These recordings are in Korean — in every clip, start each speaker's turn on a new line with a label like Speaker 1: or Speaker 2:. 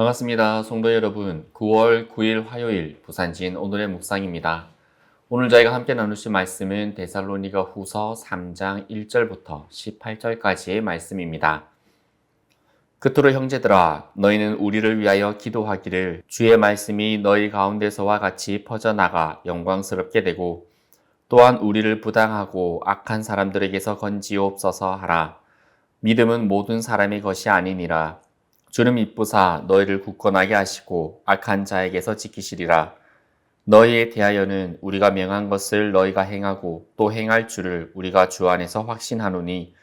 Speaker 1: 반갑습니다. 성도 여러분. 9월 9일 화요일 부산진 오늘의 묵상입니다. 오늘 저희가 함께 나누실 말씀은 데살로니가 후서 3장 1절부터 18절까지의 말씀입니다. 그토록 형제들아, 너희는 우리를 위하여 기도하기를 주의 말씀이 너희 가운데서와 같이 퍼져나가 영광스럽게 되고 또한 우리를 부당하고 악한 사람들에게서 건지옵소서 하라. 믿음은 모든 사람의 것이 아니니라. 주는 미쁘사 너희를 굳건하게 하시고 악한 자에게서 지키시리라. 너희에 대하여는 우리가 명한 것을 너희가 행하고 또 행할 줄을 우리가 주 안에서 확신하노니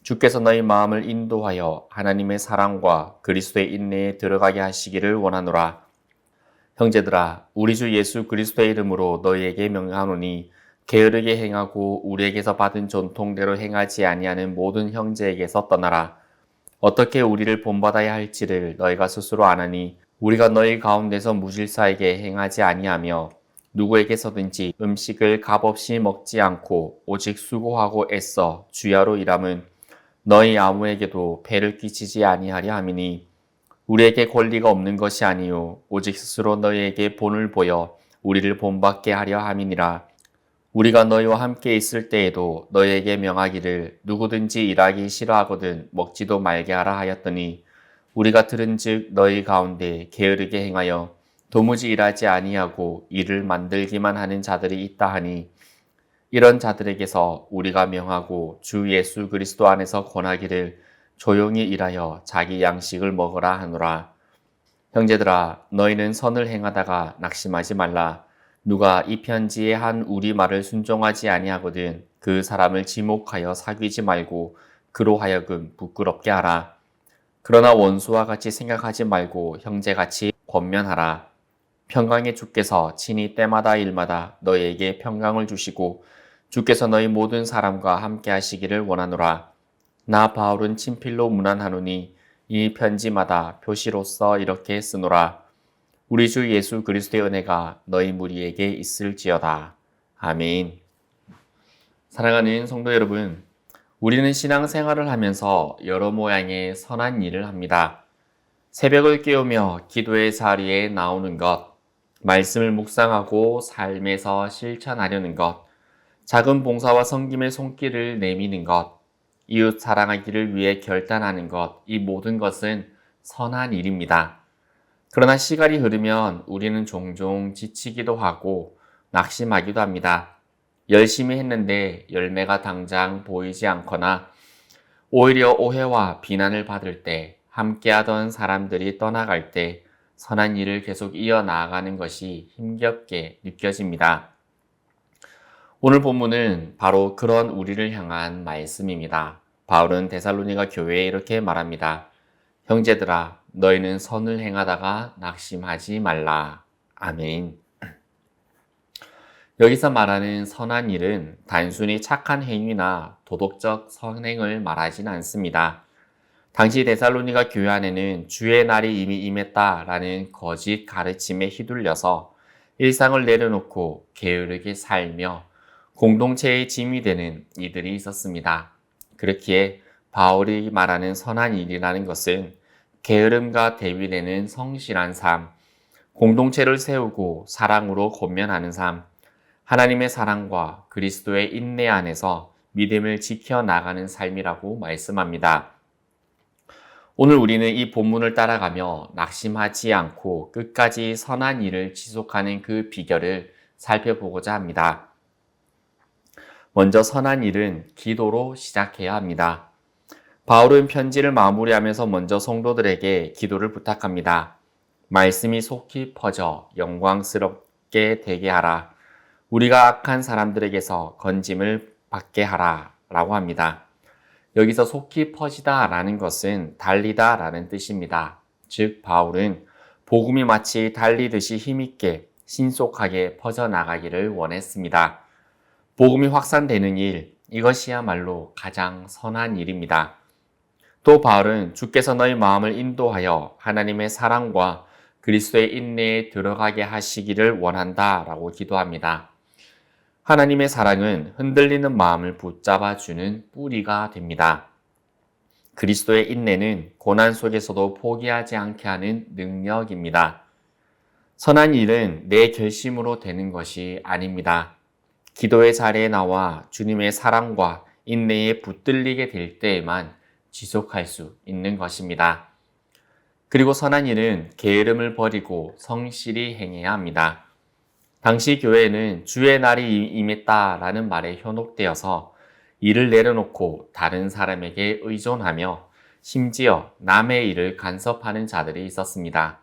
Speaker 1: 주께서 너희 마음을 인도하여 하나님의 사랑과 그리스도의 인내에 들어가게 하시기를 원하노라. 형제들아, 우리 주 예수 그리스도의 이름으로 너희에게 명하노니 게으르게 행하고 우리에게서 받은 전통대로 행하지 아니하는 모든 형제에게서 떠나라. 어떻게 우리를 본받아야 할지를 너희가 스스로 아나니 우리가 너희 가운데서 무질서하게 행하지 아니하며 누구에게서든지 음식을 값없이 먹지 않고 오직 수고하고 애써 주야로 일함은 너희 아무에게도 폐를 끼치지 아니하려 함이니 우리에게 권리가 없는 것이 아니요 오직 스스로 너희에게 본을 보여 우리를 본받게 하려 함이니라. 우리가 너희와 함께 있을 때에도 너희에게 명하기를 누구든지 일하기 싫어하거든 먹지도 말게 하라 하였더니 우리가 들은즉 너희 가운데 게으르게 행하여 도무지 일하지 아니하고 일을 만들기만 하는 자들이 있다 하니 이런 자들에게서 우리가 명하고 주 예수 그리스도 안에서 권하기를 조용히 일하여 자기 양식을 먹으라 하노라. 형제들아, 너희는 선을 행하다가 낙심하지 말라. 누가 이 편지에 한 우리 말을 순종하지 아니하거든 그 사람을 지목하여 사귀지 말고 그로 하여금 부끄럽게 하라. 그러나 원수와 같이 생각하지 말고 형제같이 권면하라. 평강의 주께서 친히 때마다 일마다 너희에게 평강을 주시고 주께서 너희 모든 사람과 함께 하시기를 원하노라. 나 바울은 친필로 문안하노니 이 편지마다 표시로서 이렇게 쓰노라. 우리 주 예수 그리스도의 은혜가 너희 무리에게 있을지어다. 아멘. 사랑하는 성도 여러분, 우리는 신앙생활을 하면서 여러 모양의 선한 일을 합니다. 새벽을 깨우며 기도의 자리에 나오는 것, 말씀을 묵상하고 삶에서 실천하려는 것, 작은 봉사와 섬김의 손길을 내미는 것, 이웃 사랑하기를 위해 결단하는 것, 이 모든 것은 선한 일입니다. 그러나 시간이 흐르면 우리는 종종 지치기도 하고 낙심하기도 합니다. 열심히 했는데 열매가 당장 보이지 않거나 오히려 오해와 비난을 받을 때, 함께하던 사람들이 떠나갈 때 선한 일을 계속 이어나가는 것이 힘겹게 느껴집니다. 오늘 본문은 바로 그런 우리를 향한 말씀입니다. 바울은 데살로니가 교회에 이렇게 말합니다. 형제들아, 너희는 선을 행하다가 낙심하지 말라. 아멘. 여기서 말하는 선한 일은 단순히 착한 행위나 도덕적 선행을 말하진 않습니다. 당시 데살로니가 교회 안에는 주의 날이 이미 임했다라는 거짓 가르침에 휘둘려서 일상을 내려놓고 게으르게 살며 공동체의 짐이 되는 이들이 있었습니다. 그렇기에 바울이 말하는 선한 일이라는 것은 게으름과 대비되는 성실한 삶, 공동체를 세우고 사랑으로 권면하는 삶, 하나님의 사랑과 그리스도의 인내 안에서 믿음을 지켜나가는 삶이라고 말씀합니다. 오늘 우리는 이 본문을 따라가며 낙심하지 않고 끝까지 선한 일을 지속하는 그 비결을 살펴보고자 합니다. 먼저 선한 일은 기도로 시작해야 합니다. 바울은 편지를 마무리하면서 먼저 성도들에게 기도를 부탁합니다. 말씀이 속히 퍼져 영광스럽게 되게 하라. 우리가 악한 사람들에게서 건짐을 받게 하라 라고 합니다. 여기서 속히 퍼지다 라는 것은 달리다 라는 뜻입니다. 즉 바울은 복음이 마치 달리듯이 힘있게 신속하게 퍼져나가기를 원했습니다. 복음이 확산되는 일, 이것이야말로 가장 선한 일입니다. 또 바울은 주께서 너희 마음을 인도하여 하나님의 사랑과 그리스도의 인내에 들어가게 하시기를 원한다 라고 기도합니다. 하나님의 사랑은 흔들리는 마음을 붙잡아주는 뿌리가 됩니다. 그리스도의 인내는 고난 속에서도 포기하지 않게 하는 능력입니다. 선한 일은 내 결심으로 되는 것이 아닙니다. 기도의 자리에 나와 주님의 사랑과 인내에 붙들리게 될 때에만 지속할 수 있는 것입니다. 그리고 선한 일은 게으름을 버리고 성실히 행해야 합니다. 당시 교회는 주의 날이 임했다라는 말에 현혹되어서 일을 내려놓고 다른 사람에게 의존하며 심지어 남의 일을 간섭하는 자들이 있었습니다.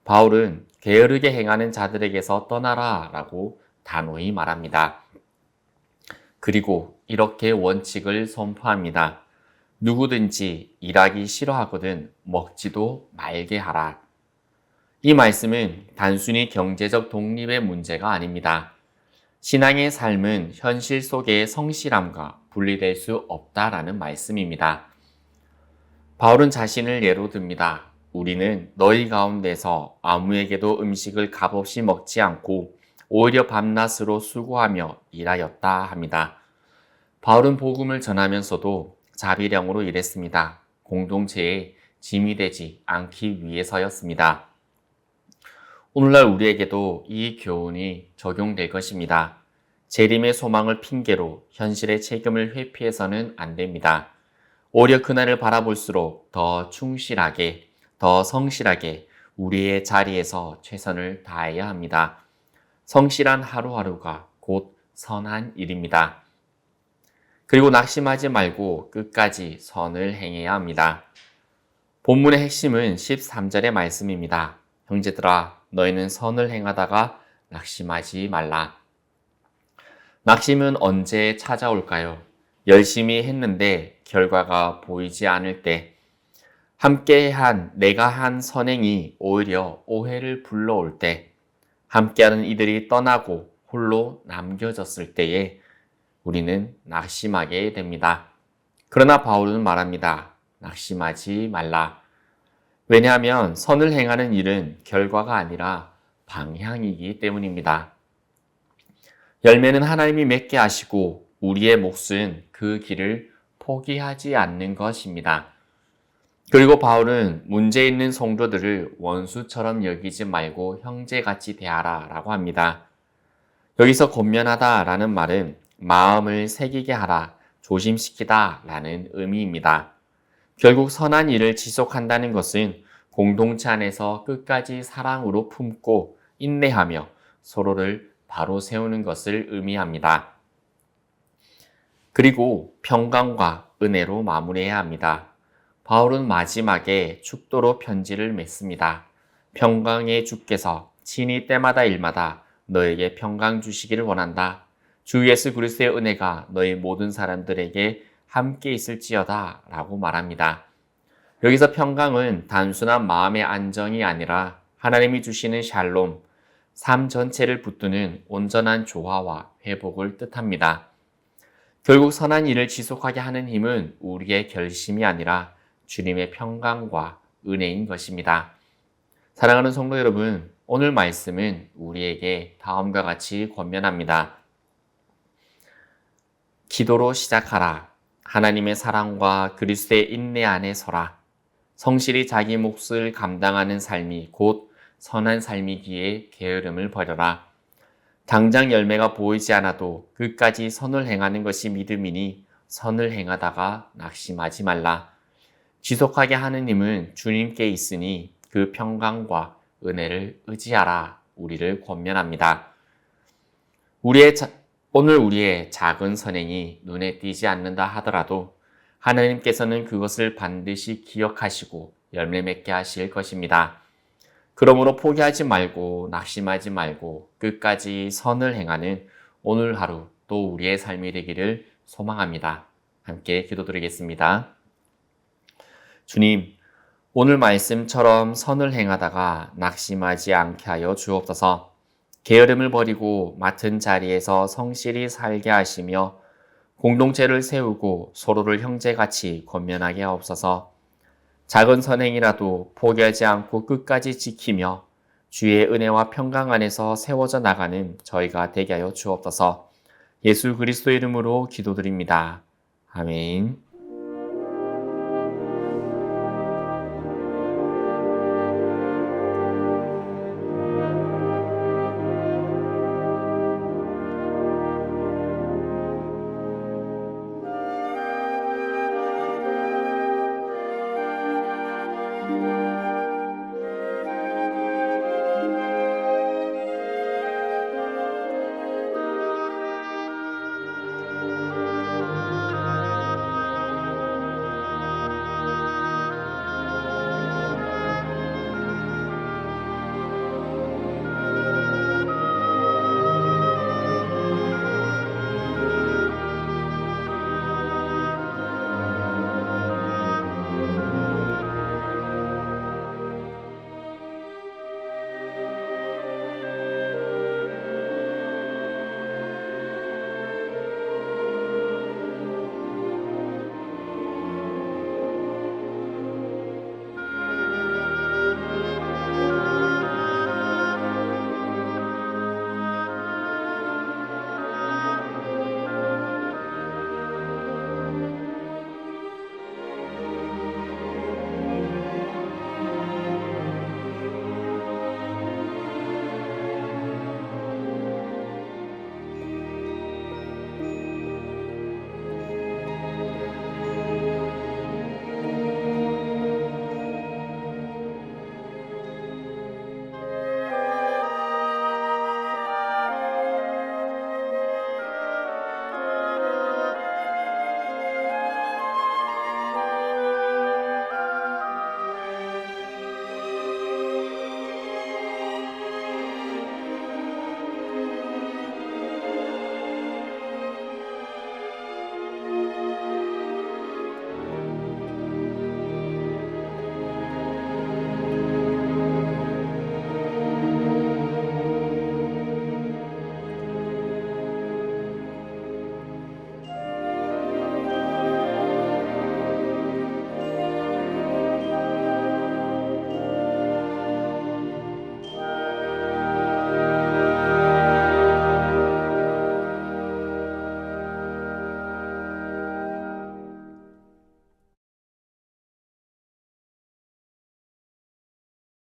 Speaker 1: 바울은 게으르게 행하는 자들에게서 떠나라 라고 단호히 말합니다. 그리고 이렇게 원칙을 선포합니다. 누구든지 일하기 싫어하거든 먹지도 말게 하라. 이 말씀은 단순히 경제적 독립의 문제가 아닙니다. 신앙의 삶은 현실 속의 성실함과 분리될 수 없다라는 말씀입니다. 바울은 자신을 예로 듭니다. 우리는 너희 가운데서 아무에게도 음식을 값없이 먹지 않고 오히려 밤낮으로 수고하며 일하였다 합니다. 바울은 복음을 전하면서도 자비령으로 일했습니다. 공동체에 짐이 되지 않기 위해서였습니다. 오늘날 우리에게도 이 교훈이 적용될 것입니다. 재림의 소망을 핑계로 현실의 책임을 회피해서는 안 됩니다. 오히려 그날을 바라볼수록 더 충실하게, 더 성실하게 우리의 자리에서 최선을 다해야 합니다. 성실한 하루하루가 곧 선한 일입니다. 그리고 낙심하지 말고 끝까지 선을 행해야 합니다. 본문의 핵심은 13절의 말씀입니다. 형제들아, 너희는 선을 행하다가 낙심하지 말라. 낙심은 언제 찾아올까요? 열심히 했는데 결과가 보이지 않을 때, 내가 한 선행이 오히려 오해를 불러올 때, 함께하는 이들이 떠나고 홀로 남겨졌을 때에 우리는 낙심하게 됩니다. 그러나 바울은 말합니다. 낙심하지 말라. 왜냐하면 선을 행하는 일은 결과가 아니라 방향이기 때문입니다. 열매는 하나님이 맺게 하시고 우리의 몫은 그 길을 포기하지 않는 것입니다. 그리고 바울은 문제 있는 성도들을 원수처럼 여기지 말고 형제같이 대하라 라고 합니다. 여기서 권면하다 라는 말은 마음을 새기게 하라, 조심시키다 라는 의미입니다. 결국 선한 일을 지속한다는 것은 공동체 안에서 끝까지 사랑으로 품고 인내하며 서로를 바로 세우는 것을 의미합니다. 그리고 평강과 은혜로 마무리해야 합니다. 바울은 마지막에 축도로 편지를 맺습니다. 평강의 주께서 친히 때마다 일마다 너에게 평강 주시기를 원한다. 주 예수 그리스도의 은혜가 너희 모든 사람들에게 함께 있을지어다 라고 말합니다. 여기서 평강은 단순한 마음의 안정이 아니라 하나님이 주시는 샬롬, 삶 전체를 붙드는 온전한 조화와 회복을 뜻합니다. 결국 선한 일을 지속하게 하는 힘은 우리의 결심이 아니라 주님의 평강과 은혜인 것입니다. 사랑하는 성도 여러분, 오늘 말씀은 우리에게 다음과 같이 권면합니다. 기도로 시작하라. 하나님의 사랑과 그리스도의 인내 안에 서라. 성실히 자기 몫을 감당하는 삶이 곧 선한 삶이기에 게으름을 버려라. 당장 열매가 보이지 않아도 끝까지 선을 행하는 것이 믿음이니 선을 행하다가 낙심하지 말라. 지속하게 하는 힘은 주님께 있으니 그 평강과 은혜를 의지하라. 우리를 권면합니다. 오늘 우리의 작은 선행이 눈에 띄지 않는다 하더라도 하나님께서는 그것을 반드시 기억하시고 열매 맺게 하실 것입니다. 그러므로 포기하지 말고 낙심하지 말고 끝까지 선을 행하는 오늘 하루 또 우리의 삶이 되기를 소망합니다. 함께 기도드리겠습니다. 주님, 오늘 말씀처럼 선을 행하다가 낙심하지 않게 하여 주옵소서. 게으름을 버리고 맡은 자리에서 성실히 살게 하시며 공동체를 세우고 서로를 형제같이 권면하게 하옵소서. 작은 선행이라도 포기하지 않고 끝까지 지키며 주의 은혜와 평강 안에서 세워져 나가는 저희가 되게 하여 주옵소서. 예수 그리스도 이름으로 기도드립니다. 아멘.